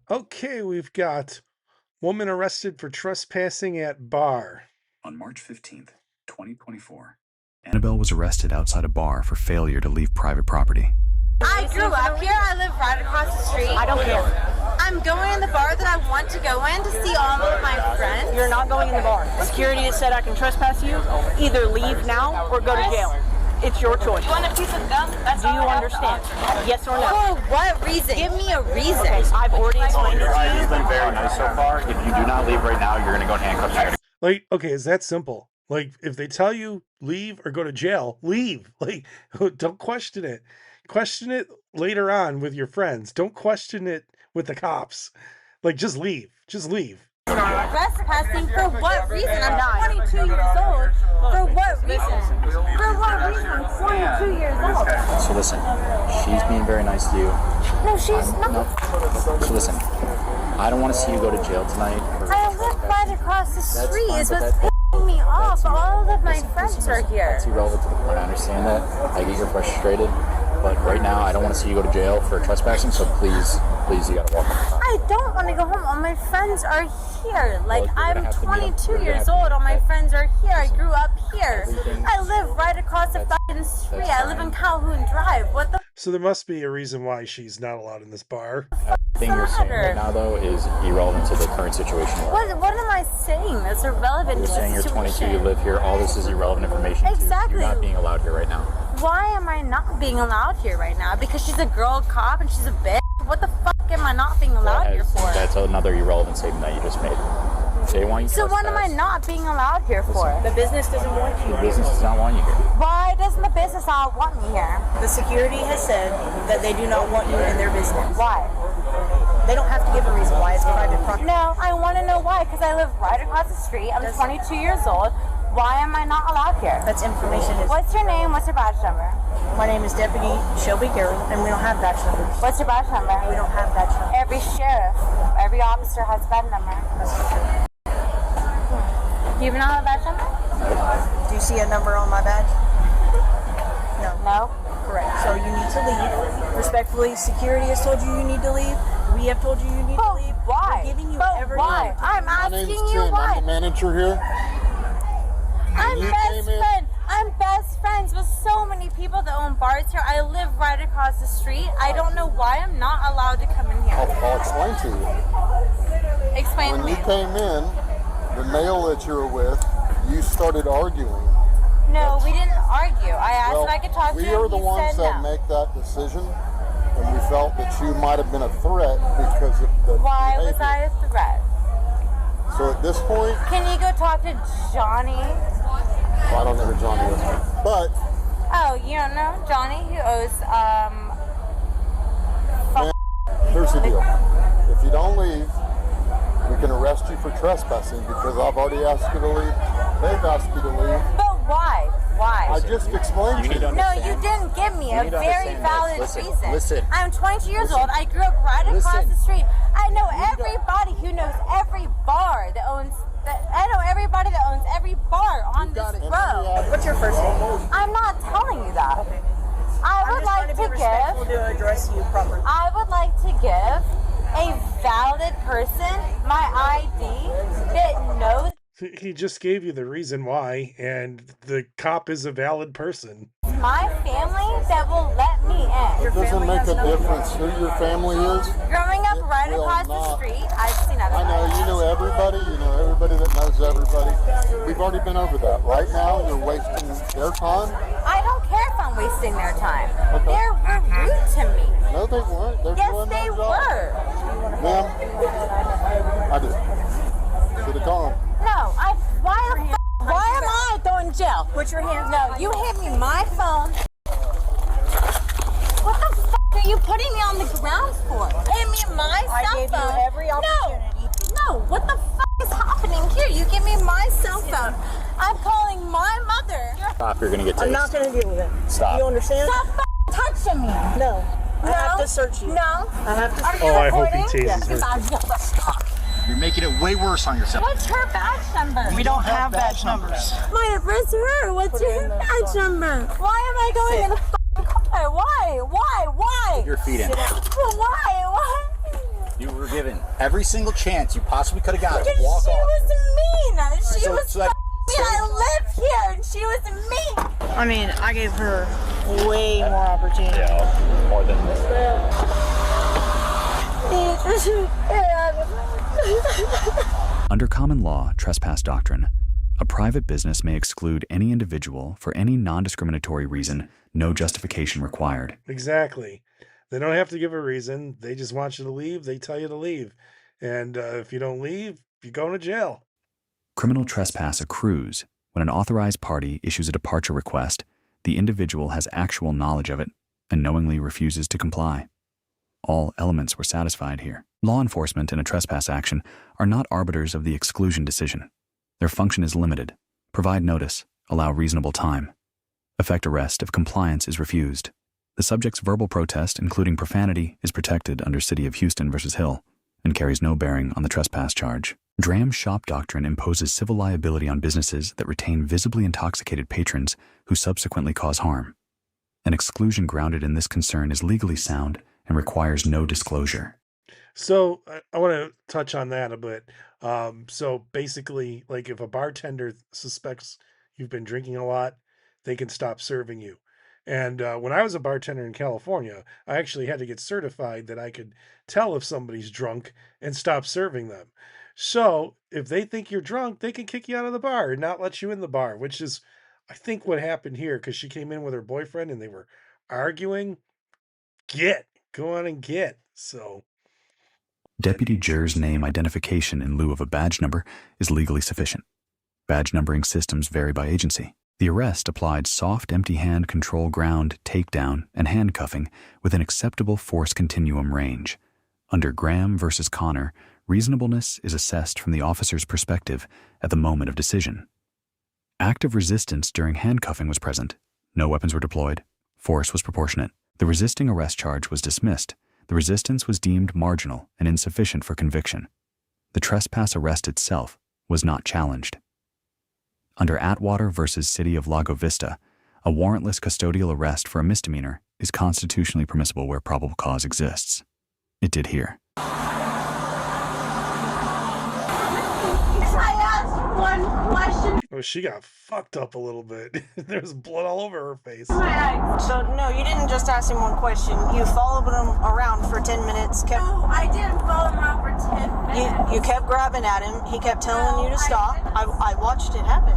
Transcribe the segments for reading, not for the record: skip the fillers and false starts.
Okay, we've got woman arrested for trespassing at bar. On March 15th, 2024, Annabelle was arrested outside a bar for failure to leave private property. I grew up here. I live right across the street. I don't care. I'm going in the bar that I want to go in to see all of my friends. You're not going in the bar. Security has said I can trespass you. Either leave now or go to jail. It's your choice. You want a piece of gum? That's Do you understand? Yes or no? For what reason? Give me a reason. I've already explained it Your to ID's you. been very nice so far. If you do not leave right now, you're going to go in handcuffs. Like, okay, it's that simple. Like, if they tell you leave or go to jail, leave. Like, don't question it. Question it later on with your friends. Don't question it with the cops. Like, just leave. Just leave. Trespassing for what reason? I'm 22 years old. For what reason? For what reason? I'm 22 years old. So listen, she's being very nice to you. No, she's not. No. So listen, I don't want to see you go to jail tonight. I live right across the street. It's what's pissing me off. All of my friends are here. That's irrelevant to the point. I understand that. I get you're frustrated. But right now, I don't want to see you go to jail for trespassing, so please, you gotta walk on. I don't want to go home. All my friends are here. Like, Well, I'm 22 years old. All my friends are here. I grew up here. I live right across the fucking street. I live in Calhoun Drive. What the So there must be a reason why she's not allowed in this bar. Everything you're saying right now, though, is irrelevant to the current situation. What am I saying that's irrelevant You're to saying the you're 22, situation? you live here, all this is irrelevant information to you. Exactly. You're not being allowed here right now. Why am I not being allowed here right now? Because she's a girl cop and she's a bitch? What the fuck am I not being allowed here for? That's another irrelevant statement that you just made. They want you to So what am I trespass. not being allowed here for? The business doesn't want you. The business does not want you here. Why doesn't the business not want me here? The security has said that they do not want you in their business. Why? They don't have to give a reason why. It's private property. No, I want to know why, because I live right across the street. I'm 22 years old. Why am I not allowed here? That's information. What's your name? What's your badge number? My name is Deputy Shelby Carroll, and we don't have badge numbers. What's your badge number? We don't have badge numbers. Every sheriff, every officer has a badge number. Do you even know a badge number? Do you see a number on my badge? No. No? Correct. So you need to leave. Respectfully, security has told you need to leave. We have told you need to leave. Why? We're giving you But every why? I'm asking you why. I'm the manager here. I'm best friends with so many people that own bars here. I live right across the street. I don't know why I'm not allowed to come in here. I'll explain to you. Explain to When me. you came in, the male that you were with, you started arguing. No, we didn't argue. I asked Well, if I could talk to we him. are the He ones said that no. make that decision, and we felt that you might have been a threat because of the Why was behavior. I a threat? So at this point, Can you go talk to Johnny? I don't know who Johnny is, but Oh, you don't know Johnny who owes here's the deal. If you don't leave, we can arrest you for trespassing because I've already asked you to leave. They've asked you to leave. But why? Why? I just explained You to need to you. No, understand. you didn't give me a need to very understand valid this. reason. Listen. I'm 22 years old. I grew up right across the street. I know everybody who knows every bar that owns. I know everybody that owns every bar on this road. What's your first name? I'm not telling you that. I would like to respectful give. to address you properly. I would like to give a valid person my ID that knows He just gave you the reason why, and the cop is a valid person. my family that will let me in. It doesn't make a difference who your family is. Growing up right will across the not. street, I've seen I know, everybody. you know everybody that knows everybody. We've already been over that. Right now, you're wasting their time. I don't care if I'm wasting their time. Okay. They were rude to me. No, they weren't. They're Yes, doing they their job. were. Ma'am, I did. Should have told them. No, why am I going to jail? Put your hands No, you hit me my phone. What the fuck are you putting me on the ground for? Hit me my I cell gave you phone. every opportunity. No, what the fuck is happening here? You give me my cell phone. I'm calling my mother. Stop, you're gonna get tased. I'm not going to deal with it. Stop. You understand? Stop fucking touching me. No. I No. have to search you. No. I have to Are search you Oh, I hope he recording? tases her. Stop. You're making it way worse on yourself. What's her badge number? We don't have badge numbers. My address her. What's your badge number? Why am I going in a fucking car? Why? Your feet in. Why? You were getting given every single chance you possibly could have got to Because walk she off. was mean. She So- was so that- mean. I live here, and she was mean. I mean, I gave her way more opportunity. Yeah, more than Under common law trespass doctrine, a private business may exclude any individual for any non-discriminatory reason, no justification required. Exactly. They don't have to give a reason. They just want you to leave. They tell you to leave. And if you don't leave, you're going to jail. Criminal trespass accrues when an authorized party issues a departure request, the individual has actual knowledge of it, and knowingly refuses to comply. All elements were satisfied here. Law enforcement in a trespass action are not arbiters of the exclusion decision. Their function is limited. Provide notice, allow reasonable time. Effect arrest if compliance is refused. The subject's verbal protest, including profanity, is protected under City of Houston v. Hill and carries no bearing on the trespass charge. Dram shop doctrine imposes civil liability on businesses that retain visibly intoxicated patrons who subsequently cause harm. An exclusion grounded in this concern is legally sound and requires no disclosure. So I want to touch on that a bit. So basically, like if a bartender suspects you've been drinking a lot, they can stop serving you. And when I was a bartender in California, I actually had to get certified that I could tell if somebody's drunk and stop serving them. So if they think you're drunk, they can kick you out of the bar and not let you in the bar, which is, I think, what happened here, because she came in with her boyfriend and they were arguing. Go on and get. So Deputy juror's name identification in lieu of a badge number is legally sufficient. Badge numbering systems vary by agency. The arrest applied soft, empty hand control ground, takedown, and handcuffing with an acceptable force continuum range. Under Graham versus Connor, reasonableness is assessed from the officer's perspective at the moment of decision. Active resistance during handcuffing was present. No weapons were deployed. Force was proportionate. The resisting arrest charge was dismissed. The resistance was deemed marginal and insufficient for conviction. The trespass arrest itself was not challenged. Under Atwater versus City of Lago Vista, a warrantless custodial arrest for a misdemeanor is constitutionally permissible where probable cause exists. It did here. I asked one question. oh, she got fucked up a little bit. There was blood all over her face. So, no, you didn't just ask him one question. You followed him around for 10 minutes. No, I didn't follow him around for 10 minutes. You kept grabbing at him. He kept telling No, you to I stop. didn't. I watched it happen.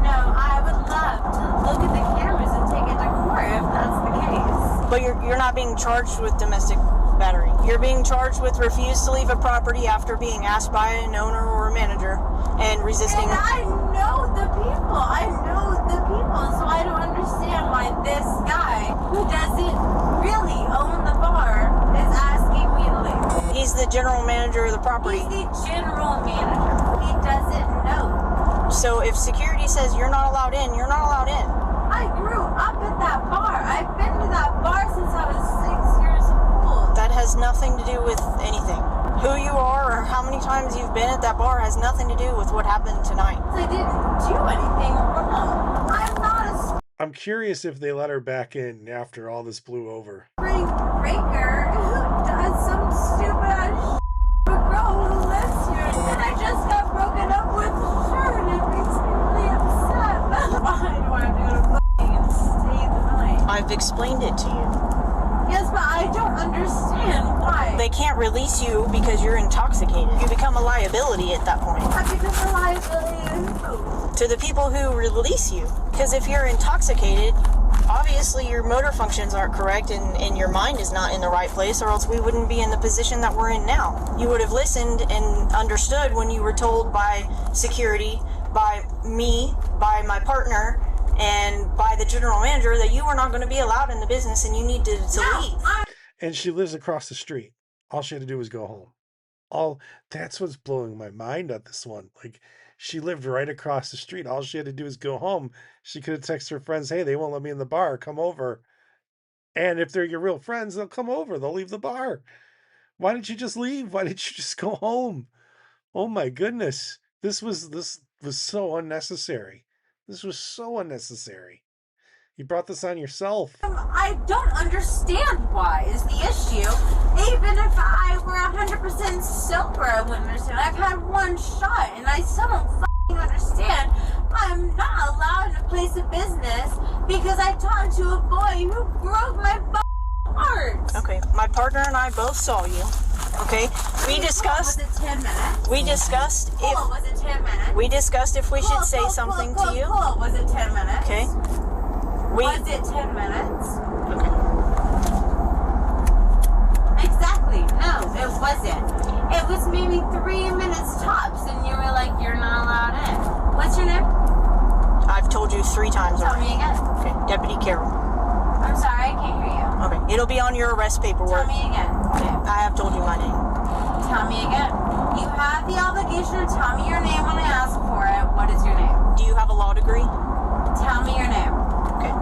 No, I would love to look at the cameras and take it to court if that's the case. But you're not being charged with domestic battery. You're being charged with refuse to leave a property after being asked by an owner or a manager and resisting. And I know the people. So I don't understand why this guy who doesn't really own the bar is asking me to leave. He's the general manager of the property. He's the general manager. He doesn't know. So if security says you're not allowed in, you're not allowed in. I grew up at that bar. I've been to that bar since I was 6 years old. That has nothing to do with anything. Who you are or how many times you've been at that bar has nothing to do with what happened tonight. I didn't do anything wrong. I'm not a I'm curious if they let her back in after all this blew over. spring breaker who does some stupid ass a girl who lives here. And I just got broken up with. Sure, and it makes me really upset. Why do I have to go to fucking and stay the night? I've explained it to you. Yes, but I don't understand why. They can't release you because you're intoxicated. You become a liability at that point. I become a liability To the people who release you. Because if you're intoxicated, obviously your motor functions aren't correct and your mind is not in the right place, or else we wouldn't be in the position that we're in now. You would have listened and understood when you were told by security, by me, by my partner, and by the general manager that you were not going to be allowed in the business and you need to leave. And she lives across the street. All she had to do was go home. That's what's blowing my mind on this one. Like, she lived right across the street. All she had to do was go home. She could have texted her friends, hey, they won't let me in the bar. Come over. And if they're your real friends, they'll come over. They'll leave the bar. Why didn't you just leave? Why didn't you just go home? Oh my goodness. This was so unnecessary. This was so unnecessary. You brought this on yourself. I don't understand why is the issue. Even if I were 100% wouldn't understand. I've had one shot, and I still don't fucking understand. I'm not allowed in a place of business because I talked to a boy who broke my heart. Okay, my partner and I both saw you. Okay, we discussed. Was it 10 minutes? We discussed if. Was it 10 minutes? We discussed if we should say something to you. Was it 10 minutes? Okay. Was it 10 minutes? Okay. Exactly. No, it wasn't. It was maybe 3 minutes tops, and you were like, "You're not allowed in." What's your name? I've told you 3 times Tell already. me again. Okay, Deputy Carroll. I'm sorry, I can't hear you. Okay, it'll be on your arrest paperwork. Tell me again. Okay, I have told you my name. Tell me again. You have the obligation to tell me your name when I ask for it. What is your name? Do you have a law degree? Tell me your name. Okay.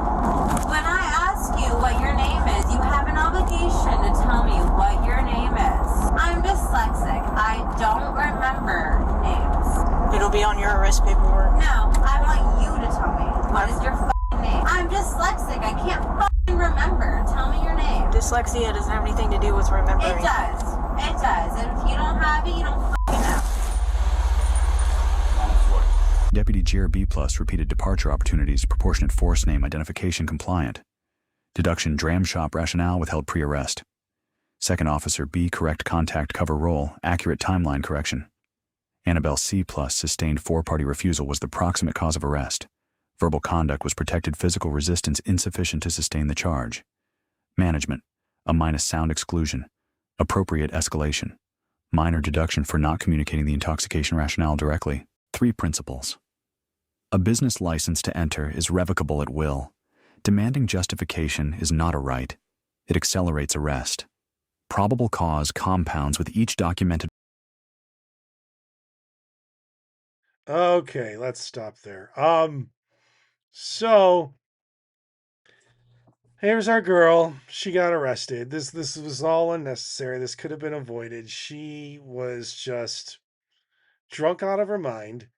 When I ask you what your name is, you have an obligation to tell me what your name is. I'm dyslexic. I don't remember names. It'll be on your arrest paperwork. No, I want you to tell me. What is your fucking name? I'm dyslexic. I can't fucking remember. Tell me your name. Dyslexia doesn't have anything to do with remembering. It does. It does. And if you don't have it, you don't fucking know. Deputy Jer B plus repeated departure opportunities, proportionate force name identification compliant. Deduction dram shop rationale withheld pre-arrest. Second Officer B correct contact cover roll, accurate timeline correction. Annabelle C plus sustained 4-party refusal was the proximate cause of arrest. Verbal conduct was protected physical resistance insufficient to sustain the charge. Management, a minus sound exclusion. Appropriate escalation. Minor deduction for not communicating the intoxication rationale directly. 3 principles. A business license to enter is revocable at will. Demanding justification is not a right. It accelerates arrest. Probable cause compounds with each documented. Okay, let's stop there. So here's our girl. She got arrested. This was all unnecessary. This could have been avoided. She was just drunk out of her mind.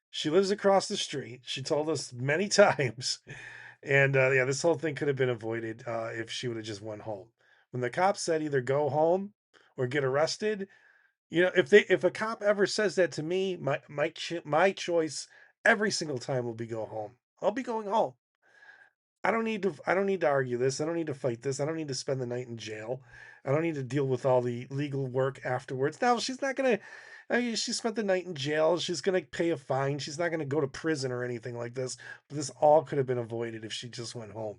She lives across the street. She told us many times. And yeah, this whole thing could have been avoided if she would have just went home. When the cops said either go home or get arrested, if a cop ever says that to me, my choice every single time will be go home. I'll be going home. I don't need to argue this. I don't need to fight this. I don't need to spend the night in jail. I don't need to deal with all the legal work afterwards. Now, she's not going to she spent the night in jail. She's going to pay a fine. She's not going to go to prison or anything like this. But this all could have been avoided if she just went home.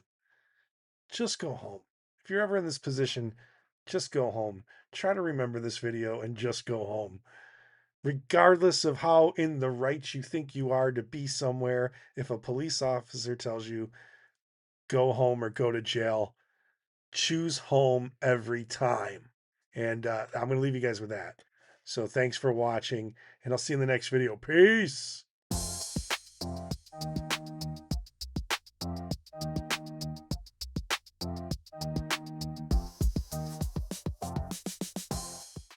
Just go home. If you're ever in this position, just go home. Try to remember this video and just go home. Regardless of how in the right you think you are to be somewhere, if a police officer tells you go home or go to jail, choose home every time. And I'm going to leave you guys with that. So thanks for watching, and I'll see you in the next video. Peace.